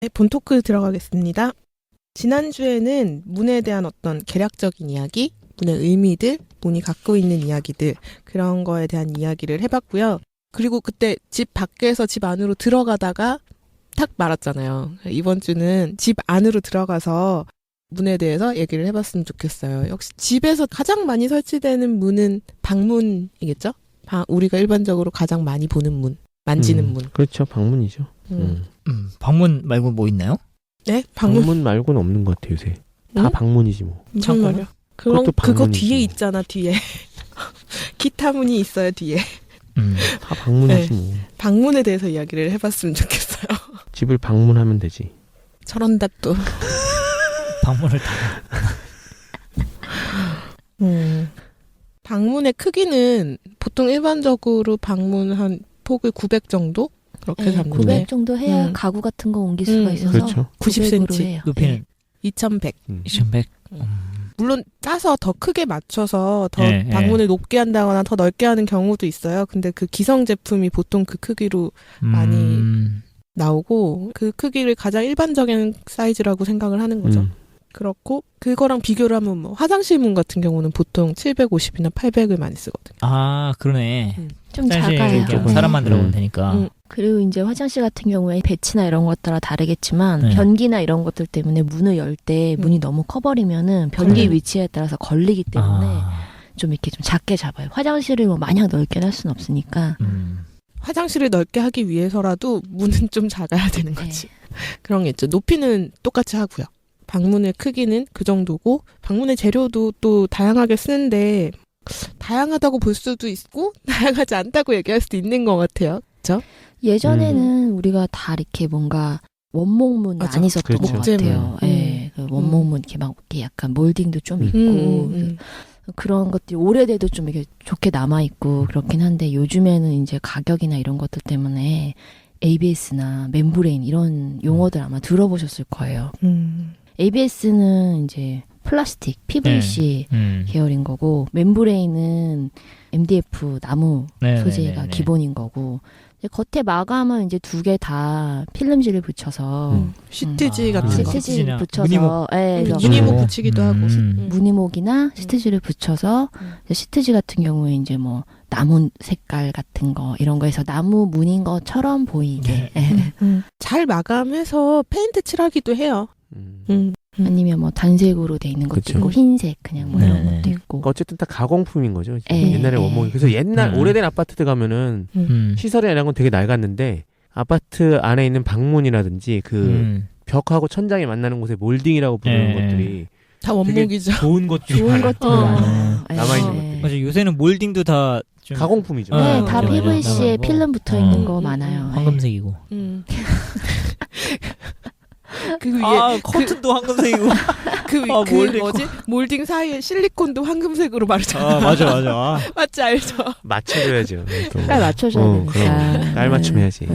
네, 본 토크 들어가겠습니다. 지난주에는 문에 대한 어떤 개략적인 이야기, 문의 의미들, 문이 갖고 있는 이야기들, 그런 거에 대한 이야기를 해봤고요. 그리고 그때 집 밖에서 집 안으로 들어가다가 탁 말았잖아요. 이번 주는 집 안으로 들어가서 문에 대해서 얘기를 해봤으면 좋겠어요. 역시 집에서 가장 많이 설치되는 문은 방문이겠죠? 우리가 일반적으로 가장 많이 보는 문, 만지는 문. 그렇죠. 방문이죠. 방문 말고 뭐 있나요? 네? 방문 말고는 없는 것 같아요, 요새. 다 방문이지 뭐. 정말요? 그거 방문이지. 뒤에 있잖아, 뒤에. 기타 문이 있어요, 뒤에. 다 방문이지 네. 뭐. 방문에 대해서 이야기를 해봤으면 좋겠어요. 집을 방문하면 되지. 저런다 또. 방문을 다. 방문의 크기는 보통 일반적으로 방문 한 폭을 900 정도? 그렇게 잡는데 900 정도 해야 가구 같은 거 옮길 수가 있어서 그렇죠. 90cm. 해요. 높이는 2100. 2100. 물론 짜서 더 크게 맞춰서 더 네, 방문을 높게 한다거나 더 넓게 하는 경우도 있어요. 근데 그 기성 제품이 보통 그 크기로 많이 나오고 그 크기를 가장 일반적인 사이즈라고 생각을 하는 거죠. 그렇고 그거랑 비교를 하면 뭐 화장실 문 같은 경우는 보통 750이나 800을 많이 쓰거든요. 아, 그러네. 좀 작아요. 네. 사람만 들어가면 되니까. 그리고 이제 화장실 같은 경우에 배치나 이런 것 따라 다르겠지만 네. 변기나 이런 것들 때문에 문을 열 때 문이 너무 커버리면은 변기 위치에 따라서 걸리기 때문에 좀 이렇게 좀 작게 잡아요. 화장실을 뭐 마냥 넓게 할 수는 없으니까. 화장실을 넓게 하기 위해서라도 문은 좀 작아야 되는 거지. 그런 게 있죠. 높이는 똑같이 하고요. 방문의 크기는 그 정도고 방문의 재료도 또 다양하게 쓰는데 다양하다고 볼 수도 있고 다양하지 않다고 얘기할 수도 있는 것 같아요. 그렇죠? 예전에는 우리가 다 이렇게 뭔가 원목문 맞아. 많이 썼던 그렇죠. 것 같아요. 예, 그 원목문 이렇게 막 이렇게 약간 몰딩도 좀 있고 그런 것들이 오래돼도 좀 이렇게 좋게 남아 있고 그렇긴 한데 요즘에는 이제 가격이나 이런 것들 때문에 ABS나 멤브레인 이런 용어들 아마 들어보셨을 거예요. ABS는 이제 플라스틱, PVC 계열인 거고 멤브레인은 MDF 나무 소재가 기본인 거고 이제 겉에 마감은 이제 두 개 다 필름지를 붙여서 시트지 같은 거. 시트지를 붙여서 무늬목. 무늬목 붙이기도 하고. 무늬목이나 시트지를 붙여서 시트지 같은 경우에 이제 뭐 나무 색깔 같은 거 이런 거에서 나무 문인 것처럼 보이게 잘 마감해서 페인트 칠하기도 해요. 아니면 뭐 단색으로 돼 있는 것도 그쵸. 있고 흰색 그냥 뭐 이런 것도 있고 그러니까 어쨌든 다 가공품인 거죠. 네. 옛날에 원목이. 그래서 옛날 오래된 아파트들 가면은 시설이나 이런 건 되게 낡았는데 아파트 안에 있는 방문이라든지 그 벽하고 천장이 만나는 곳에 몰딩이라고 부르는 것들이 다 원목이죠. 좋은 것들이 좋은 것들 남아있는 것들. 맞아, 요새는 몰딩도 다 좀 가공품이죠. 네, 다 맞아, PVC에 맞아. 필름 붙어 있는 거 많아요. 황금색이고. 그 위에 커튼도 황금색이고. 그 몰딩. 뭐지? 몰딩 사이에 실리콘도 황금색으로 마르잖아. 맞아. 맞지 알죠? 맞춰줘야죠. 깔 맞춰줘야 되니까. 그럼 깔 맞춤해야지.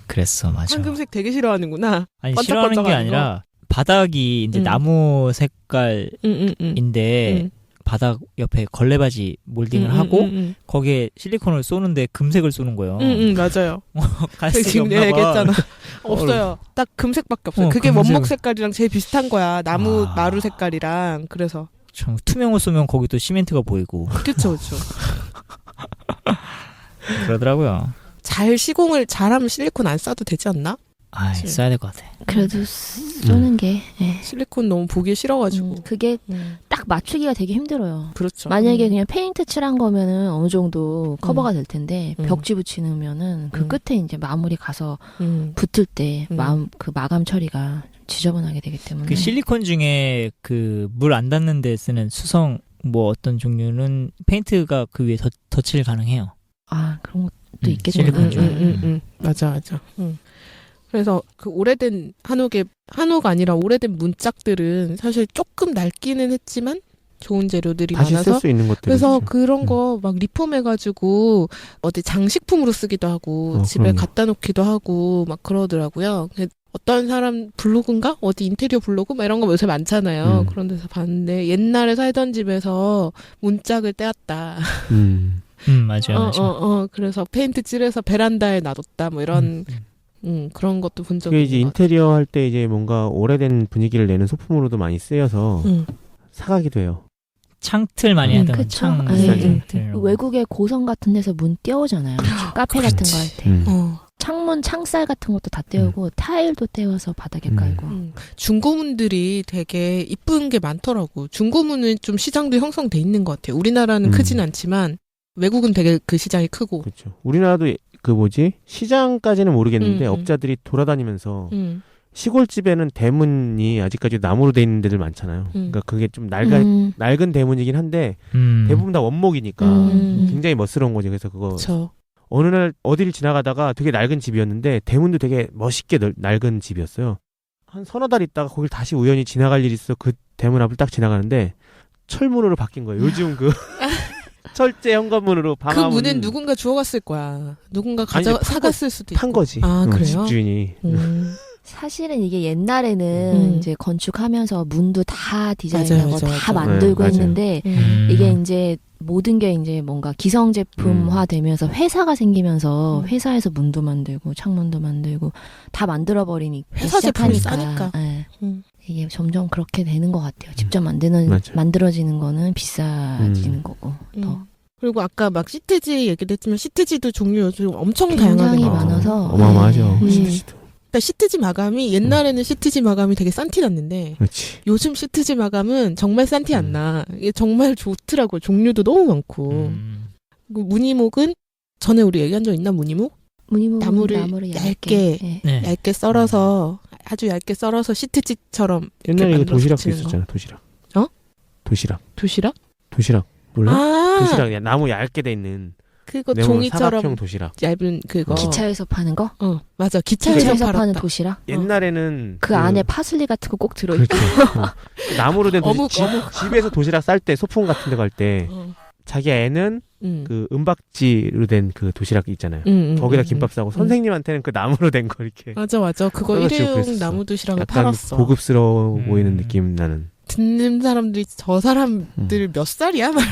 그랬어, 맞아. 황금색 되게 싫어하는구나. 아니, 싫어하는 게 반짝반짝하는 아니라 바닥이 이제 나무 색깔인데 바닥 옆에 걸레바지 몰딩을 하고 거기에 실리콘을 쏘는데 금색을 쏘는 거예요. 맞아요. 갈색이 지금 없나 봐. 얘기했잖아. 없어요. 딱 금색밖에 없어요. 그게 금색. 원목 색깔이랑 제일 비슷한 거야. 나무 마루 색깔이랑. 그래서 참, 투명을 쏘면 거기 또 시멘트가 보이고. 그쵸. 그러더라고요. 잘 시공을 잘하면 실리콘 안 싸도 되지 않나? 써야 될 것 같아. 그래도 쏘는 게 실리콘 너무 보기 싫어가지고. 그게 딱 맞추기가 되게 힘들어요. 그렇죠. 만약에 그냥 페인트 칠한 거면은 어느 정도 커버가 될 텐데 벽지 붙이면은 그 끝에 이제 마무리 가서 붙을 때 그 마감 처리가 지저분하게 되기 때문에 그 실리콘 중에 그 물 안 닿는 데 쓰는 수성 뭐 어떤 종류는 페인트가 그 위에 덧칠 가능해요. 그런 것도 있겠죠. 실리콘 중에. 맞아. 그래서 그 오래된 한옥 아니라 오래된 문짝들은 사실 조금 낡기는 했지만 좋은 재료들이 다시 많아서 쓸 수 있는 것들. 그래서 그런 거 막 리폼해가지고 어디 장식품으로 쓰기도 하고 집에 그럼요. 갖다 놓기도 하고 막 그러더라고요. 어떤 사람 블로그인가? 어디 인테리어 블로그? 막 이런 거 요새 많잖아요. 그런 데서 봤는데 옛날에 살던 집에서 문짝을 떼었다. 맞아요. 그래서 페인트 칠해서 베란다에 놔뒀다. 뭐 이런 그런 것도 본 적이 그게 있는 이제 것 같아요. 인테리어 할 때 이제 뭔가 오래된 분위기를 내는 소품으로도 많이 쓰여서 사가기도 해요. 창틀 많이 하던 그쵸. 창 아니, 창틀. 외국의 고성 같은 데서 문 떼오잖아요. 카페 같은 거 할 때. 창문 창살 같은 것도 다 떼우고 타일도 떼워서 바닥에 깔고. 중고문들이 되게 이쁜 게 많더라고. 중고문은 좀 시장도 형성돼 있는 것 같아요. 우리나라는 크진 않지만 외국은 되게 그 시장이 크고. 그렇죠. 우리나라도 시장까지는 모르겠는데 업자들이 돌아다니면서 시골집에는 대문이 아직까지 나무로 돼 있는 데들 많잖아요. 그러니까 그게 좀 낡은 대문이긴 한데 대부분 다 원목이니까 굉장히 멋스러운 거죠. 그래서 그거 그쵸. 어느 날 어디를 지나가다가 되게 낡은 집이었는데 대문도 되게 멋있게 낡은 집이었어요. 한 서너 달 있다가 거길 다시 우연히 지나갈 일이 있어 그 대문 앞을 딱 지나가는데 철문으로 바뀐 거예요. 요즘 그 철제 현관문으로 그 방화문. 문은 누군가 주워갔을 거야. 누군가 아니, 사갔을 수도 있고. 판 거지. 아, 그래요? 집주인이. 사실은 이게 옛날에는 이제 건축하면서 문도 다 디자인하고 맞아요, 다 맞아요. 만들고 네, 했는데 이게 이제 모든 게 이제 뭔가 기성 제품화 되면서 회사가 생기면서 회사에서 문도 만들고 창문도 만들고 다 만들어 버리니까 회사 제품이 싸니까. 네. 이게 점점 그렇게 되는 것 같아요. 직접 만들어지는 거는 비싸지는 거고 더. 그리고 아까 막 시트지 얘기도 했지만 시트지도 종류 요즘 엄청 다양하게 굉장히 많아요. 많아서 어마어마하죠. 시트지도. 그러니까 시트지 마감이 옛날에는 시트지 마감이 되게 싼티 났는데 그렇지. 요즘 시트지 마감은 정말 싼티 안 나. 이게 정말 좋더라고요. 종류도 너무 많고. 그리고 무늬목은 전에 우리 얘기한 적 있나 무늬목? 나무를 얇게 얇게 썰어서 아주 얇게 썰어서 시트지처럼 옛날에 이거 도시락도 붙이는 거. 있었잖아. 도시락. 도시락? 도시락 몰라? 아 도시락 그냥 나무 얇게 돼 있는 그거 네모 종이처럼 사각형 도시락. 얇은 그거. 기차에서 파는 거? 맞아. 기차에서 파는 팔았다. 도시락? 옛날에는 그 안에 파슬리 같은 거 꼭 들어있고. 그렇죠. 그 나무로 된 어묵. 집에서 도시락 쌀 때 소풍 같은 데 갈 때 자기 애는 그 은박지로 된 그 도시락 있잖아요. 거기다 김밥 싸고 선생님한테는 그 나무로 된 거 이렇게. 맞아. 그거 그래가지고 일회용 그랬었어. 나무 도시락을 약간 팔았어. 고급스러워 보이는 느낌 나는. 듣는 사람들이 저 사람들 몇 살이야? 막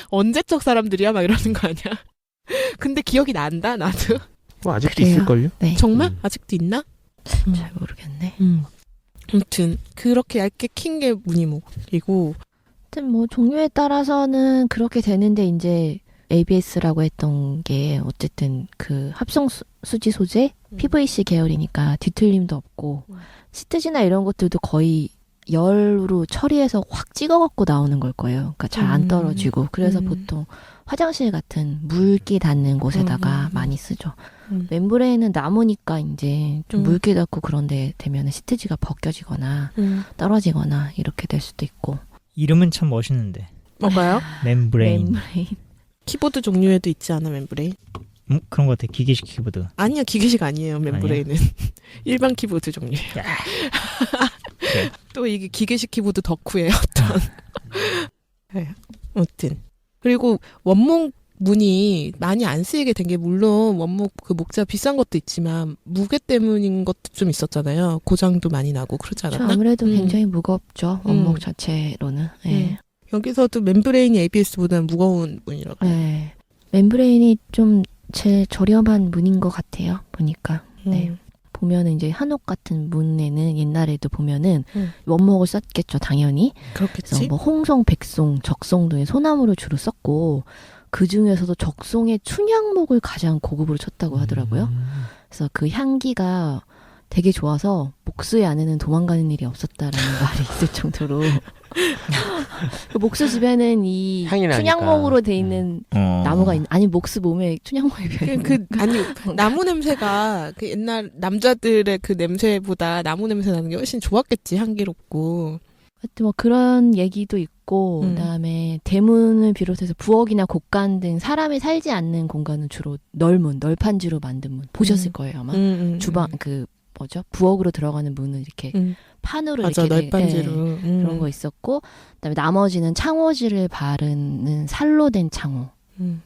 언제적 사람들이야? 막 이러는 거 아니야? 근데 기억이 난다 나도. 뭐 아직도 그래요. 있을걸요? 네. 정말? 아직도 있나? 잘 모르겠네. 아무튼 그렇게 얇게 킨 게 무늬목이고 하여튼 뭐 종류에 따라서는 그렇게 되는데 이제 ABS라고 했던 게 어쨌든 그 합성 수지 소재 PVC 계열이니까 뒤틀림도 없고 시트지나 이런 것들도 거의 열로 처리해서 확 찍어갖고 나오는 걸 거예요. 그러니까 잘 안 떨어지고 그래서 보통 화장실 같은 물기 닿는 곳에다가 많이 쓰죠. 멤브레인은 나무니까 이제 좀 물기 닿고 그런데 되면 시트지가 벗겨지거나 떨어지거나 이렇게 될 수도 있고. 이름은 참 멋있는데. 뭐가요? 멤브레인. 키보드 종류에도 있지 않아 멤브레인? 그런 것 같아. 기계식 키보드. 아니야 기계식 아니에요 멤브레인은. 일반 키보드 종류예요. 네. 또 이게 기계식 키보드 덕후예요 어떤. 네. 아무튼 그리고 원목 문이 많이 안 쓰이게 된 게 물론 원목 그 목재가 비싼 것도 있지만 무게 때문인 것도 좀 있었잖아요. 고장도 많이 나고 그러지 않았나? 아무래도 굉장히 무겁죠. 원목 자체로는. 네. 여기서도 멤브레인이 ABS보다는 무거운 문이라고. 네. 멤브레인이 좀 제일 저렴한 문인 것 같아요. 보니까. 네. 보면은 이제 한옥 같은 문에는 옛날에도 보면은 원목을 썼겠죠. 당연히. 그렇겠지. 그래서 뭐 홍송, 백송, 적송 등의 소나무를 주로 썼고 그 중에서도 적송의 춘향목을 가장 고급으로 쳤다고 하더라고요. 그래서 그 향기가 되게 좋아서 목수의 아내는 도망가는 일이 없었다라는 말이 있을 정도로 그 목수 집에는 이 향이 나니까. 춘향목으로 돼 있는 나무가 있는 아니 목수 몸에 춘향목이 비어있는 아니 나무 냄새가 그 옛날 남자들의 그 냄새보다 나무 냄새 나는 게 훨씬 좋았겠지. 향기롭고. 하여튼 뭐 그런 얘기도 있고 그다음에 대문을 비롯해서 부엌이나 곡간 등 사람이 살지 않는 공간은 주로 널판지로 만든 문 보셨을 거예요 아마. 주방 그 뭐죠 부엌으로 들어가는 문은 이렇게 판으로 맞아, 이렇게 널판지로 그런 거 있었고 그다음에 나머지는 창호지를 바르는 살로 된 창호.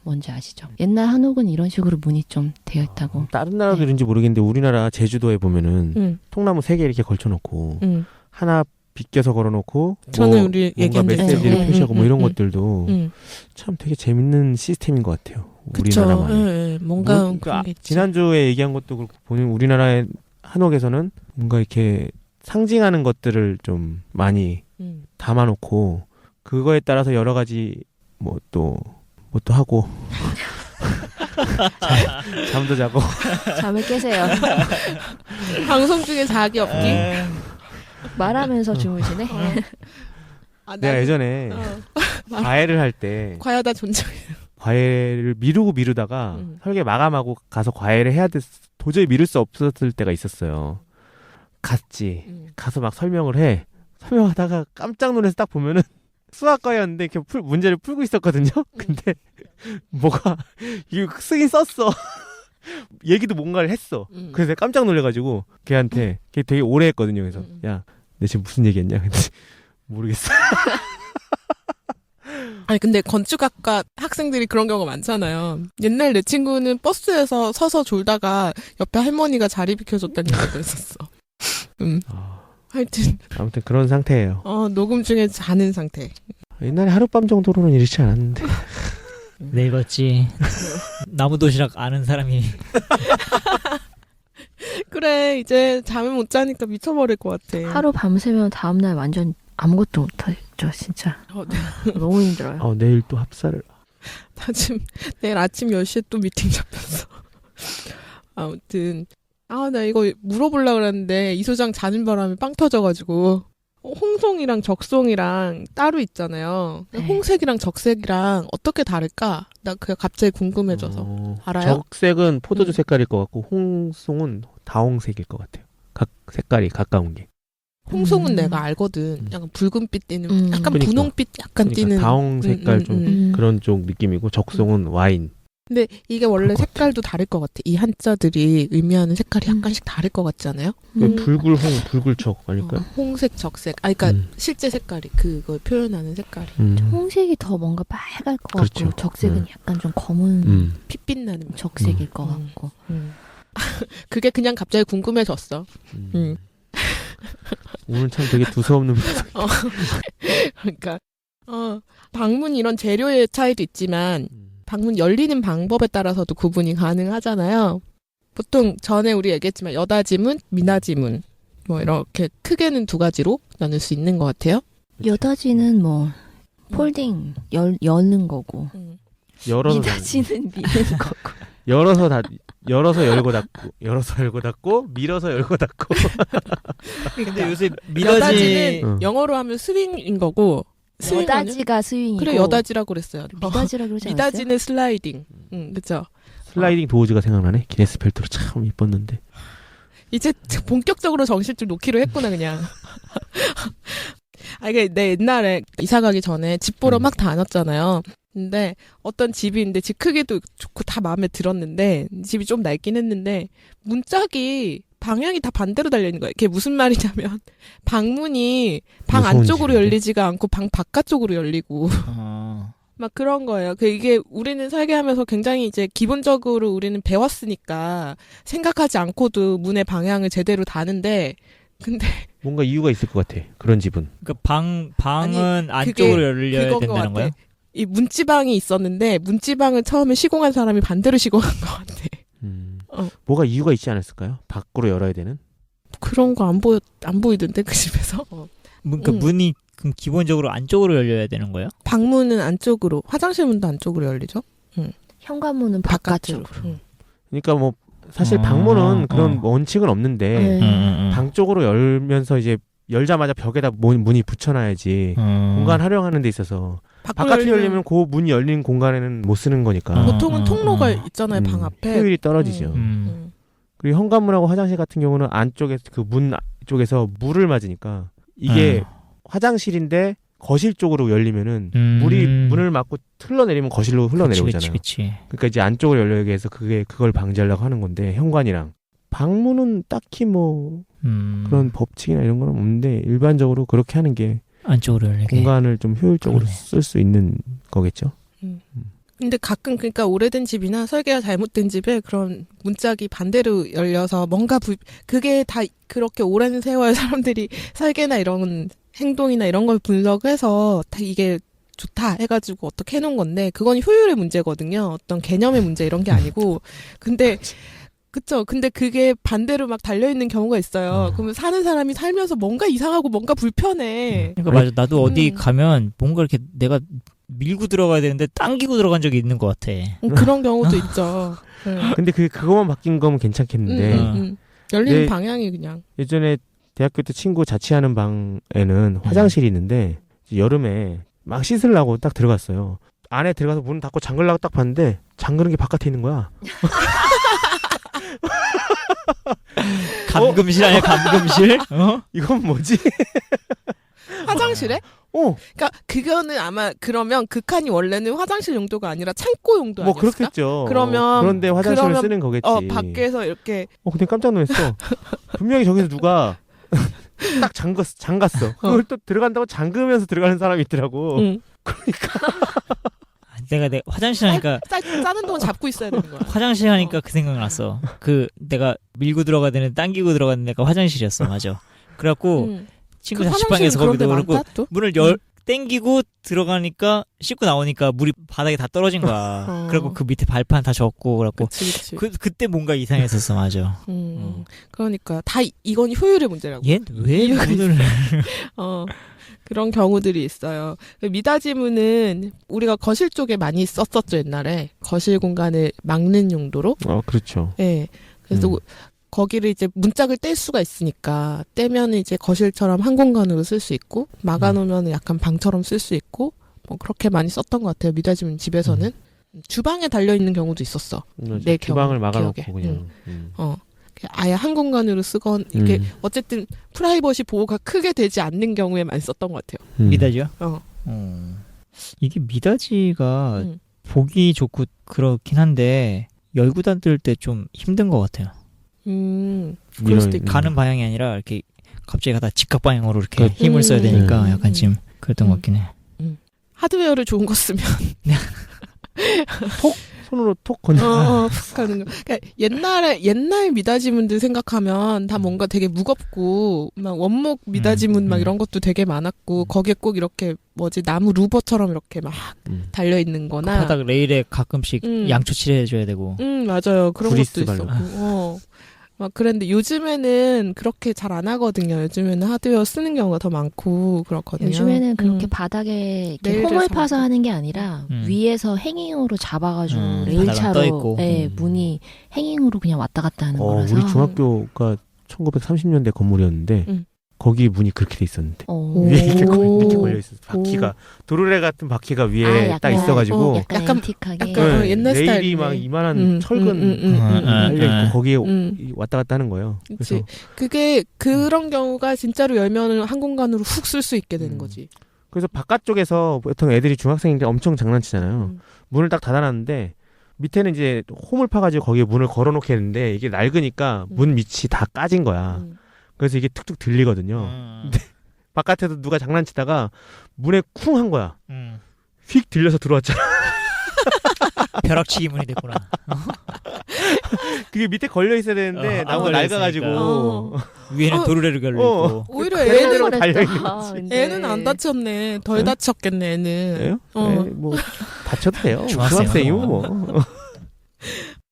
뭔지 아시죠? 옛날 한옥은 이런 식으로 문이 좀 되어 있다고. 다른 나라들인지 모르겠는데 우리나라 제주도에 보면은 통나무 3개 이렇게 걸쳐놓고 하나 빗겨서 걸어놓고 저는 뭐 우리 뭔가 얘기한 적 메시지를 있죠. 표시하고 뭐 이런 것들도 참 되게 재밌는 시스템인 것 같아요. 그쵸. 우리나라만. 예, 뭔가 그런 게 있지. 지난주에 얘기한 것도 그렇고 보면 우리나라의 한옥에서는 뭔가 이렇게 상징하는 것들을 좀 많이 담아놓고 그거에 따라서 여러 가지 뭐 또 하고 잠도 자고 잠을 깨세요. 방송 중에 자기 없기. 말하면서 주무시네. 아, 내가 나는- 예전에 과외를 할 때 과여다 존재. 과외를 미루다가 설계 마감하고 가서 과외를 해야 도저히 미룰 수 없었을 때가 있었어요. 갔지. 가서 막 설명하다가 깜짝 놀라서 딱 보면은 수학과였는데 이렇게 문제를 풀고 있었거든요. 근데 뭐가 이거 쓰긴 썼어. 얘기도 뭔가를 했어. 그래서 내가 깜짝 놀래가지고 걔한테 걔 되게 오래 했거든요. 그래서 야, 내 지금 무슨 얘기했냐? 근데 모르겠어. 아니 근데 건축학과 학생들이 그런 경우가 많잖아요. 옛날 내 친구는 버스에서 서서 졸다가 옆에 할머니가 자리 비켜줬다는 얘기도 했었어. 하여튼 아무튼 그런 상태예요. 녹음 중에 자는 상태. 옛날에 하룻밤 정도로는 이렇지 않았는데. 늙었지. 나무 도시락 아는 사람이. 그래 이제 잠을 못 자니까 미쳐버릴 것 같아. 하루 밤새면 다음날 완전 아무것도 못하죠, 진짜. 네. 너무 힘들어요. 내일 또 합사를. 나 지금 내일 아침 10시에 또 미팅 잡혔어. 아무튼 나 이거 물어보려고 그랬는데 이 소장 자는 바람에 빵 터져가지고 홍송이랑 적송이랑 따로 있잖아요. 네. 홍색이랑 적색이랑 어떻게 다를까? 나 그게 갑자기 궁금해져서. 알아요? 적색은 포도주 색깔일 것 같고 홍송은 다홍색일 것 같아요. 각 색깔이 가까운 게. 홍송은 내가 알거든. 약간 붉은빛 띠는 약간 그러니까. 분홍빛 약간 띠는 다홍 색깔 좀 그런 쪽 느낌이고 적송은 와인. 근데 이게 원래 그럴 것 색깔도 다를 것 같아. 이 한자들이 의미하는 색깔이 약간씩 다를 것 같지 않아요? 붉을홍, 붉을적 아닐까요? 홍색, 적색. 그러니까 실제 색깔이 그걸 표현하는 색깔이. 홍색이 더 뭔가 빨갈 것 그렇죠. 같고 적색은 약간 좀 검은 핏빛 나는 적색일 것 같고. 그게 그냥 갑자기 궁금해졌어. 오늘 참 되게 두서없는 그러니까 방문 이런 재료의 차이도 있지만 방문 열리는 방법에 따라서도 구분이 가능하잖아요. 보통 전에 우리 얘기했지만 여다지문, 미나지문 뭐 이렇게 크게는 두 가지로 나눌 수 있는 것 같아요. 여다지는 뭐 폴딩 여는 거고 열어서 미다지는 미는 거고 열어서 열고 닫고 밀어서 열고 닫고. 근데 요새 여다지는 영어로 하면 스윙인 거고 여다지가 스윙이고 그래 여다지라고 그랬어요. 미다지라 그러지 않았어요? 미다지는 슬라이딩. 그렇죠. 슬라이딩 도어즈가 생각나네. 기네스 벨트로 참 이뻤는데. 이제 본격적으로 정신줄 놓기로 했구나 그냥. 이게 내 옛날에 이사 가기 전에 집 보러 막 다녔잖아요. 근데 어떤 집이 있는데 집 크기도 좋고 다 마음에 들었는데 집이 좀 낡긴 했는데 문짝이 방향이 다 반대로 달려있는 거예요. 그게 무슨 말이냐면 방문이 방 안쪽으로 집인데? 열리지가 않고 방 바깥쪽으로 열리고 막 그런 거예요. 이게 우리는 설계하면서 굉장히 이제 기본적으로 우리는 배웠으니까 생각하지 않고도 문의 방향을 제대로 다는데 근데 뭔가 이유가 있을 것 같아. 그런 집은. 그러니까 방은 아니, 안쪽으로 열려야 그건 것 된다는 같아. 거예요? 이 문지방이 있었는데 문지방을 처음에 시공한 사람이 반대로 시공한 것 같아. 뭐가 이유가 있지 않았을까요? 밖으로 열어야 되는? 그런 거 안 보이던데 그 집에서. 그러니까 문이 그럼 기본적으로 안쪽으로 열려야 되는 거예요? 방문은 안쪽으로, 화장실 문도 안쪽으로 열리죠. 현관문은 바깥쪽으로. 그러니까 뭐 사실 방문은 그런 원칙은 없는데 방 쪽으로 열면서 이제 열자마자 벽에다 문이 붙여놔야지 공간 활용하는 데 있어서 바깥으로 열리면 그 문이 열린 공간에는 못 쓰는 거니까 보통은 통로가 있잖아요. 방 앞에. 효율이 떨어지죠. 그리고 현관문하고 화장실 같은 경우는 안쪽에 그 문 쪽에서 물을 맞으니까 이게 화장실인데 거실 쪽으로 열리면은 물이 문을 막고 흘러내리면 거실로 흘러내려오잖아요. 그치. 그러니까 이제 안쪽으로 열리게 해서 그걸 방지하려고 하는 건데 현관이랑 방문은 딱히 뭐 그런 법칙이나 이런 건 없는데 일반적으로 그렇게 하는 게 안쪽으로 열리게 공간을 좀 효율적으로 쓸 수 있는 거겠죠. 근데 가끔 그러니까 오래된 집이나 설계가 잘못된 집에 그런 문짝이 반대로 열려서 뭔가 그게 다 그렇게 오랜 세월 사람들이 설계나 이런 건 행동이나 이런 걸 분석해서 다 이게 좋다 해가지고 어떻게 해놓은 건데 그건 효율의 문제거든요. 어떤 개념의 문제 이런 게 아니고 근데 그쵸. 근데 그게 반대로 막 달려있는 경우가 있어요. 그러면 사는 사람이 살면서 뭔가 이상하고 뭔가 불편해. 그러니까 맞아. 나도 어디 가면 뭔가 이렇게 내가 밀고 들어가야 되는데 당기고 들어간 적이 있는 것 같아. 그런 경우도 있죠. 네. 근데 그거만 바뀐 거면 괜찮겠는데 열리는 네. 방향이 그냥. 예전에 대학교 때 친구 자취하는 방에는 화장실이 있는데 여름에 막 씻으려고 딱 들어갔어요. 안에 들어가서 문 닫고 잠글라고 딱 봤는데 잠그는 게 바깥에 있는 거야. 감금실 아니야 감금실? 어? 이건 뭐지? 화장실에? 그러니까 그거는 아마 그러면 그 칸이 원래는 화장실 용도가 아니라 창고 용도 뭐 아니었을까? 그렇겠죠. 그러면 그런데 화장실을 쓰는 거겠지. 밖에서 이렇게 근데 깜짝 놀랐어. 분명히 저기서 누가 딱 잠갔어. 그걸 또 들어간다고 잠그면서 들어가는 사람이 있더라고. 그러니까 내가 화장실 하니까 짜는 동안 잡고 있어야 되는 거야. 화장실 하니까 그 생각 났어. 그 내가 밀고 들어가야 되는 당기고 들어가는 데가 화장실이었어. 맞아. 그래갖고 친구 자취방에서 거기도 그렇고 문을 땡기고 들어가니까 씻고 나오니까 물이 바닥에 다 떨어진 거야. 그리고 그 밑에 발판 다 젖고 그래갖고 그치. 그때 뭔가 이상했었어. 맞아. 그러니까 다 이건 효율의 문제라고. 얘 왜 문을 그런 경우들이 있어요. 미닫이문은 우리가 거실 쪽에 많이 썼었죠 옛날에. 거실 공간을 막는 용도로. 그렇죠. 네. 그래서 거기를 이제 문짝을 뗄 수가 있으니까 떼면 이제 거실처럼 한 공간으로 쓸 수 있고 막아놓으면 약간 방처럼 쓸 수 있고 뭐 그렇게 많이 썼던 것 같아요. 미닫이문 집에서는. 주방에 달려 있는 경우도 있었어. 내 주방을 기억에. 막아놓고 그냥. 아예 한 공간으로 쓰건 이게 어쨌든 프라이버시 보호가 크게 되지 않는 경우에만 썼던 것 같아요. 미닫이요? 이게 미닫이가 보기 좋고 그렇긴 한데 열고 닫을 때 좀 힘든 것 같아요. 그럴 수도 있고. 가는 방향이 아니라 이렇게 갑자기 가다 직각 방향으로 이렇게 힘을 써야 되니까 약간 지금 그랬던 것 같긴 해. 하드웨어를 좋은 거 쓰면 손으로 톡 건져. 푹 가는 거. 그러니까 옛날 미닫이문들 생각하면 다 뭔가 되게 무겁고 막 원목 미닫이문 막 이런 것도 되게 많았고 거기에 꼭 이렇게 나무 루버처럼 이렇게 막 달려 있는 거나 바닥 레일에 가끔씩 양초 칠해줘야 되고. 맞아요. 그런 것도 발로. 있었고. 막 그랬는데 요즘에는 그렇게 잘 안 하거든요. 요즘에는 하드웨어 쓰는 경우가 더 많고 그렇거든요. 요즘에는 그렇게 바닥에 이렇게 레일을 홈을 파서 하는 게 아니라 위에서 행잉으로 잡아가지고 레일차로 문이 행잉으로 그냥 왔다 갔다 하는 거라서. 우리 중학교가 1930년대 건물이었는데 거기 문이 그렇게 돼 있었는데 위에 이렇게 걸려 있었어. 바퀴가 도르래 같은 바퀴가 위에 딱 있어가지고 약간 앤틱하게. 옛날 레일이 스타일이네. 막 이만한 철근 달려 있고 거기에 왔다 갔다 하는 거예요. 그치. 그게 그런 경우가 진짜로 열면은 한 공간으로 훅 쓸 수 있게 되는 거지. 그래서 바깥쪽에서 보통 애들이 중학생인데 엄청 장난치잖아요. 문을 딱 닫아놨는데 밑에는 이제 홈을 파가지고 거기에 문을 걸어놓게 했는데 이게 낡으니까 문 밑이 다 까진 거야. 그래서 이게 툭툭 들리거든요. 근데 바깥에서 누가 장난치다가 문에 쿵 한 거야. 휙 들려서 들어왔잖아. 벼락치기 문이 됐구나. 그게 밑에 걸려 있어야 되는데 나무가 낡아가지고 위에는 도르래를 걸려있고. 오히려 애들은 달려있는 거지. 애는 안 다쳤네. 덜 다쳤겠네 애는. 뭐 다쳐도 돼요. 중학생이요. 뭐.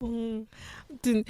아무튼